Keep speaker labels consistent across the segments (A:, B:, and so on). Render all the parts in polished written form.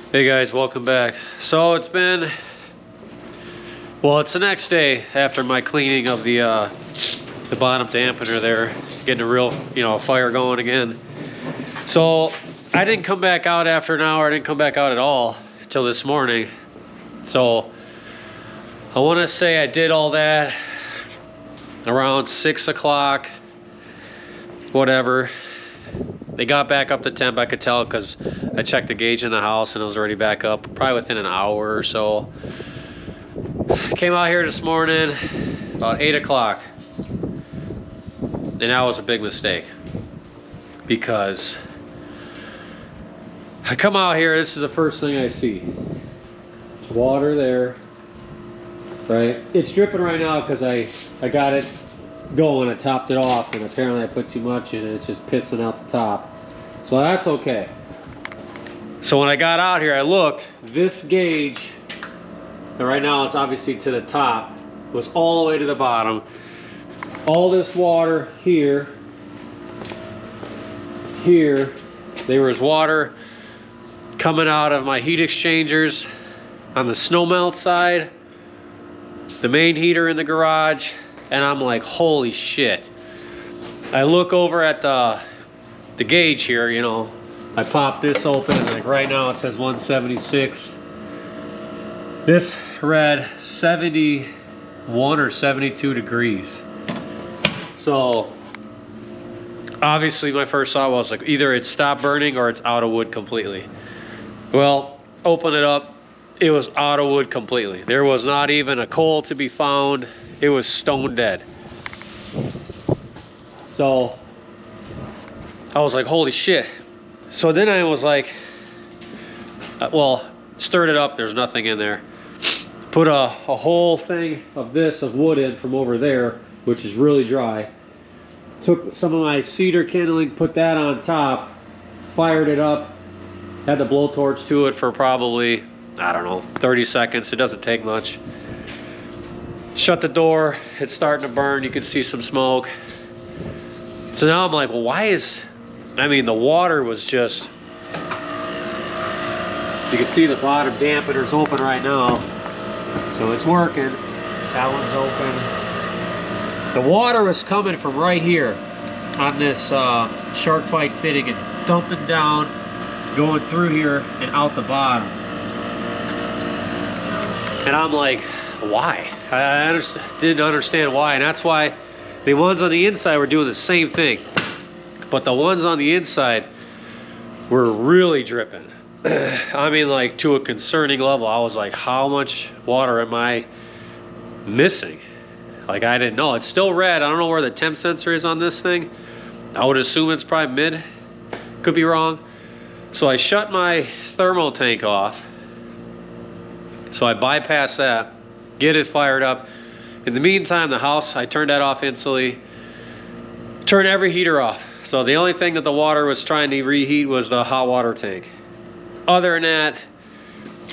A: Hey guys, welcome back. So it's been, well, it's the next day after my cleaning of the bottom dampener there, getting a real, fire going again. So I didn't come back out after an hour. I didn't come back out at all until this morning. So I want to say I did all that around 6 o'clock, whatever. They got back up to temp, I could tell, because I checked the gauge in the house and it was already back up, probably within an hour or so. Came out here this morning about 8 o'clock, and that was a big mistake, because I come out here, this is the first thing I see. There's water there, right? It's dripping right now because I got it going, I topped it off, and apparently I put too much in it. It's just pissing out the top, so that's okay. So when I got out here, I looked, this gauge, and right now it's obviously to the top, was all the way to the bottom. All this water here, there was water coming out of my heat exchangers on the snow melt side, the main heater in the garage. And I'm like, holy shit. I look over at the gauge here, I pop this open, and like right now it says 176. This read 71 or 72 degrees. So obviously my first thought was like, either it's stopped burning or it's out of wood completely. Well, open it up, it was out of wood completely. There was not even a coal to be found. It was stone dead. So I was like, holy shit. So then I was like, well, stirred it up, there's nothing in there. Put a whole thing of wood in from over there, which is really dry. Took some of my cedar kindling, put that on top, fired it up, had the blowtorch to it for probably, I don't know, 30 seconds. It doesn't take much. Shut the door, it's starting to burn, you can see some smoke. So now I'm like, well, the water was just, you can see the bottom dampener's open right now. So it's working, that one's open. The water was coming from right here on this shark bite fitting and dumping down, going through here and out the bottom. And I'm like, why? I didn't understand why, and that's why the ones on the inside were doing the same thing, but the ones on the inside were really dripping. I mean, like, to a concerning level. I was like, how much water am I missing? Like, I didn't know. It's still red. I don't know where the temp sensor is on this thing. I would assume it's probably mid. Could be wrong. So I shut my thermal tank off. So I bypass that, get it fired up. In the meantime, the house, I turned that off instantly. Turned every heater off. So the only thing that the water was trying to reheat was the hot water tank. Other than that,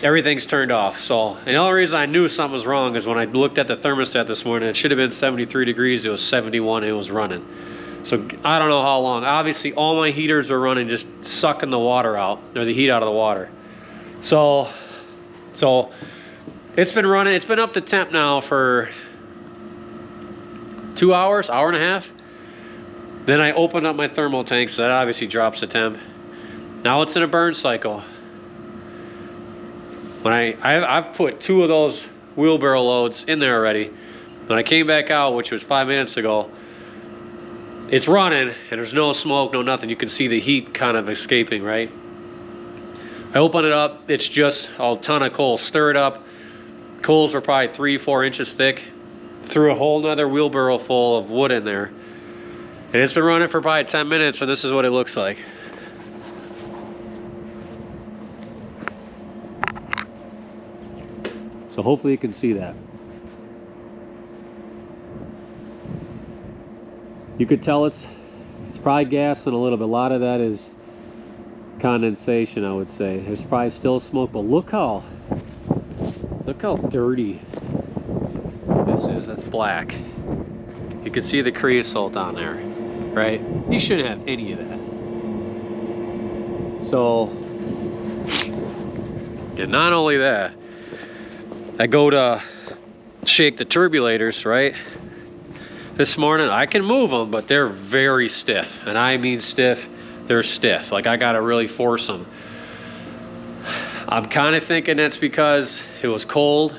A: everything's turned off. So, and the only reason I knew something was wrong is when I looked at the thermostat this morning, it should have been 73 degrees, it was 71, it was running. So I don't know how long. Obviously all my heaters were running, just sucking the water out, or the heat out of the water. So it's been running, it's been up to temp now for 2 hours, hour and a half. Then I opened up my thermal tank, so that obviously drops the temp. Now it's in a burn cycle. When I've put 2 of those wheelbarrow loads in there already. When I came back out, which was 5 minutes ago, it's running and there's no smoke, no nothing. You can see the heat kind of escaping, right? I open it up, it's just a ton of coal. Stir it up. Coals were probably 3-4 inches thick. Threw a whole nother wheelbarrow full of wood in there. And it's been running for probably 10 minutes, and this is what it looks like. So hopefully you can see that. You could tell it's probably gas and a little bit. A lot of that is condensation, I would say. There's probably still smoke, but look how dirty this is. That's black. You can see the creosote down there, right? You shouldn't have any of that. So And not only that, I go to shake the turbulators, right? This morning, I can move them, but they're very stiff. And I mean stiff, they're stiff. Like I gotta really force them. I'm kind of thinking that's because it was cold.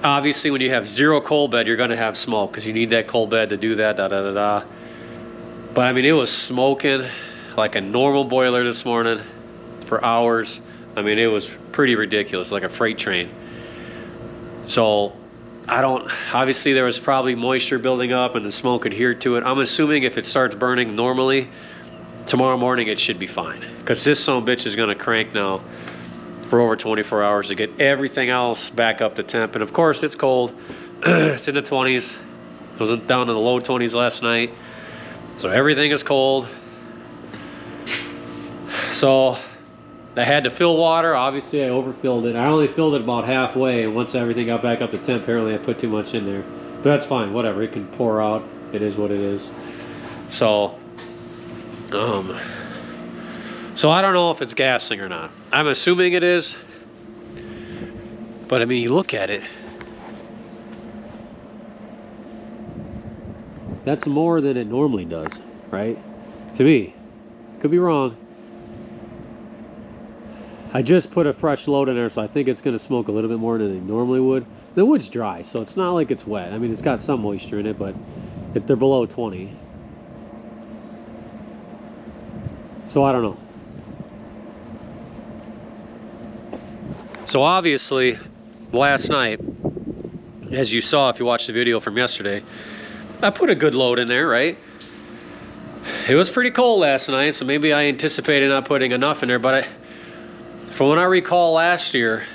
A: Obviously, when you have zero cold bed, you're gonna have smoke because you need that cold bed to do that, But I mean, it was smoking like a normal boiler this morning for hours. I mean, it was pretty ridiculous, like a freight train. So obviously there was probably moisture building up and the smoke adhered to it. I'm assuming if it starts burning normally, tomorrow morning it should be fine. Because this son of a bitch is gonna crank now for over 24 hours to get everything else back up to temp. And of course it's cold, it's in the 20s. It was down in the low 20s last night. So everything is cold. So I had to fill water. Obviously I overfilled it. I only filled it about halfway, and once everything got back up to temp, apparently I put too much in there. But that's fine, whatever, it can pour out. It is what it is. So I don't know if it's gassing or not. I'm assuming it is. But I mean, you look at it. That's more than it normally does, right? To me. Could be wrong. I just put a fresh load in there, so I think it's going to smoke a little bit more than it normally would. The wood's dry, so it's not like it's wet. I mean, it's got some moisture in it, but if they're below 20. So I don't know. So obviously, last night, as you saw if you watched the video from yesterday, I put a good load in there, right? It was pretty cold last night, so maybe I anticipated not putting enough in there, but from what I recall last year,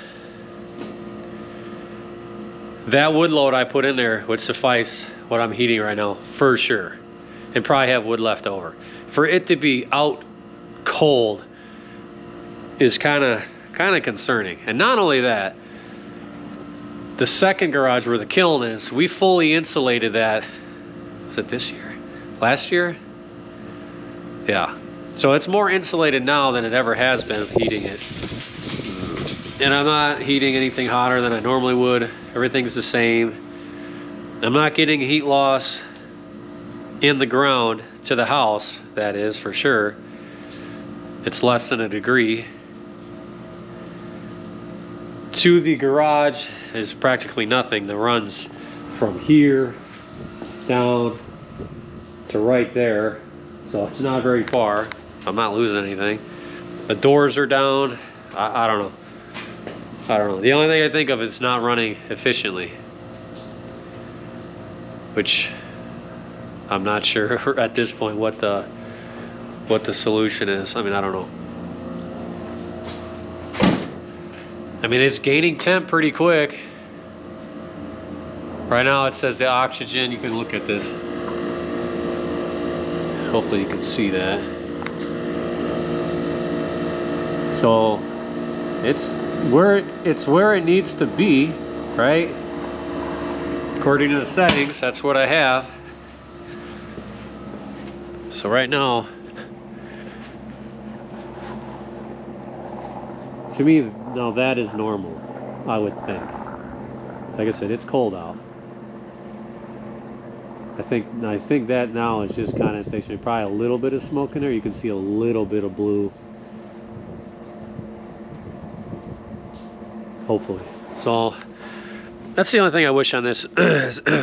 A: that wood load I put in there would suffice what I'm heating right now, for sure. And probably have wood left over. For it to be out cold is kind of concerning. And not only that, the second garage where the kiln is, we fully insulated that. Was it this year? Last year? Yeah. So it's more insulated now than it ever has been heating it. And I'm not heating anything hotter than I normally would. Everything's the same. I'm not getting heat loss in the ground to the house, that is for sure. It's less than a degree. To the garage is practically nothing. The runs from here down to right there. So it's not very far. I'm not losing anything. The doors are down. I don't know. I don't know. The only thing I think of is not running efficiently, which I'm not sure at this point what the solution is. I mean, I don't know. I mean, it's gaining temp pretty quick. Right now it says the oxygen, you can look at this. Hopefully you can see that. So it's where it needs to be, right? According to the settings, that's what I have. So right now, to me, now that is normal, I would think. Like I said, it's cold out. I think that now is just condensation. Probably a little bit of smoke in there. You can see a little bit of blue. Hopefully. So that's the only thing I wish on this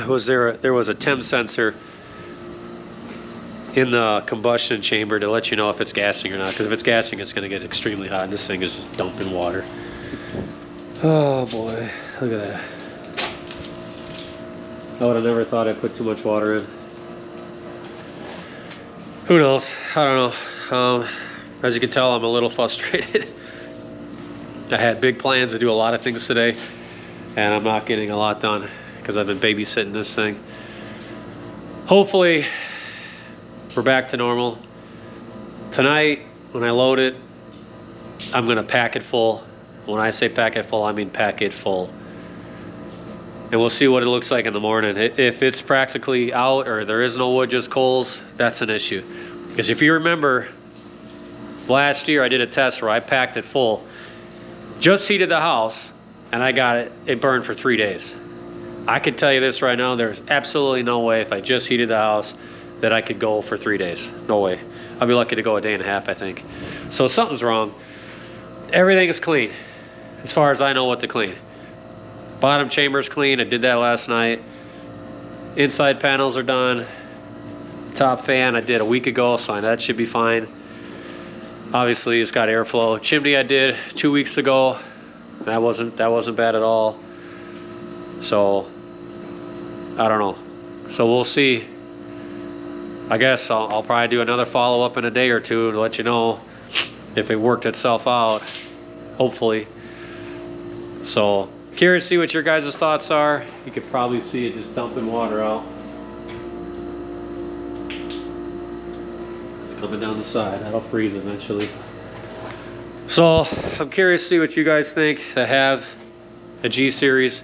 A: was there was a temp sensor in the combustion chamber to let you know if it's gassing or not. Because if it's gassing, it's going to get extremely hot, and this thing is just dumping water. Oh boy, look at that. I would have never thought I'd put too much water in. Who knows? I don't know. As you can tell, I'm a little frustrated. I had big plans to do a lot of things today, and I'm not getting a lot done because I've been babysitting this thing. Hopefully, we're back to normal. Tonight, when I load it, I'm gonna pack it full. When I say pack it full, I mean pack it full. And we'll see what it looks like in the morning. If it's practically out or there is no wood, just coals, that's an issue. Because if you remember, last year I did a test where I packed it full Just heated the house and I got it burned for 3 days. I can tell you this right now, there's absolutely no way if I just heated the house that I could go for 3 days. No way. I'll be lucky to go a day and a half, I think. So something's wrong. Everything is clean, as far as I know what to clean. Bottom chamber's clean, I did that last night. Inside panels are done. Top fan I did a week ago, so that should be fine. Obviously it's got airflow. Chimney I did 2 weeks ago. That wasn't bad at all. So I don't know. So we'll see. I guess I'll probably do another follow-up in a day or two to let you know if it worked itself out, hopefully. So curious to see what your guys' thoughts are. You could probably see it just dumping water out. It's coming down the side. That'll freeze eventually. So I'm curious to see what you guys think that have a G series.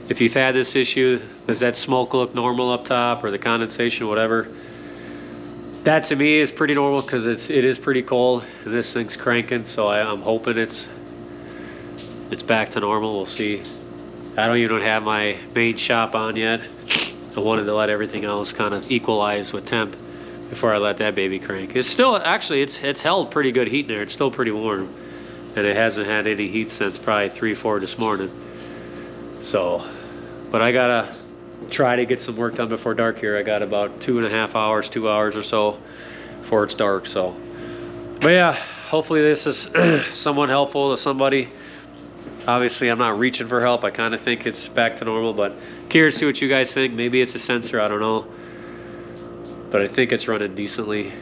A: If you've had this issue, does that smoke look normal up top, or the condensation, whatever? That to me is pretty normal because it is pretty cold and this thing's cranking, so I'm hoping it's back to normal. We'll see. I don't even have my main shop on yet. I wanted to let everything else kind of equalize with temp before I let that baby crank. It's still, actually, it's held pretty good heat in there. It's still pretty warm, and it hasn't had any heat since probably 3-4 this morning. So, but I gotta try to get some work done before dark here. I got about 2.5 hours, 2 hours or so before it's dark. So, but yeah, hopefully this is somewhat helpful to somebody. Obviously I'm not reaching for help. I kind of think it's back to normal, but curious to see what you guys think. Maybe it's a sensor, I don't know, but I think it's running decently.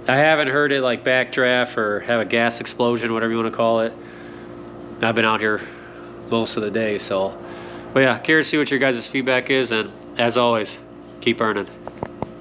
A: I haven't heard it like backdraft or have a gas explosion, whatever you want to call it. I've been out here most of the day, so. But yeah, curious to see what your guys' feedback is, and as always, keep earning.